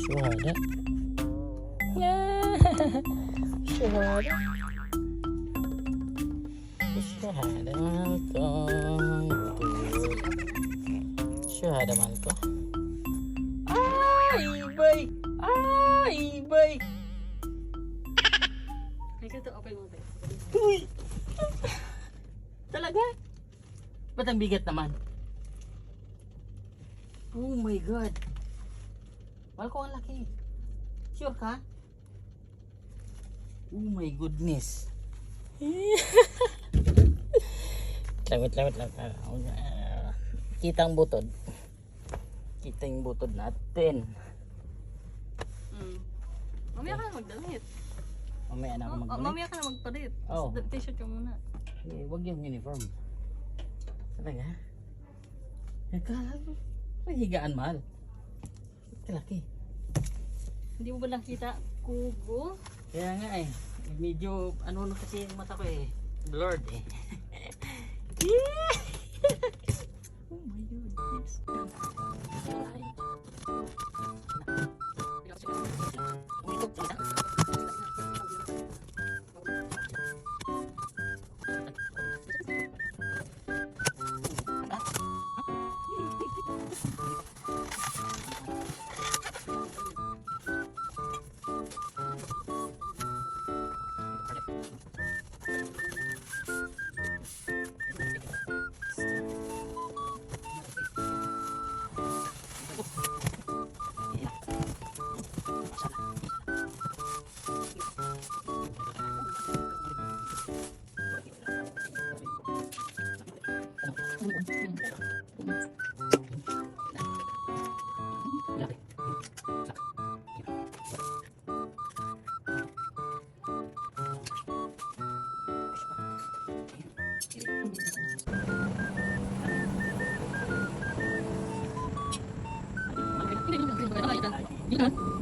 Syuhada. Syuhada. Syuhada man to. Syuhada man to. Ay, bay! Ay, bay! Ito, open mo ba? Uy! Talaga? Ba't ang bigat naman? Oh my God! Mahal ko ang laki. Sure ka? Oh my goodness! Lawit lang. Kita ang butod. Kita yung butod natin. Mamaya ka na magdamit. Mamaya na ako magbalik. Mamaya ka na magpalit. Oh. T-shirt ka muna. Huwag yung uniform. Talaga? Nagkala ko. May higaan, mahal. Kalaki. Hindi mo ba nakita? Kubo? Kaya nga eh. Medyo ano kasi yung mata ko eh. Blurred eh. Oh my goodness. Hindi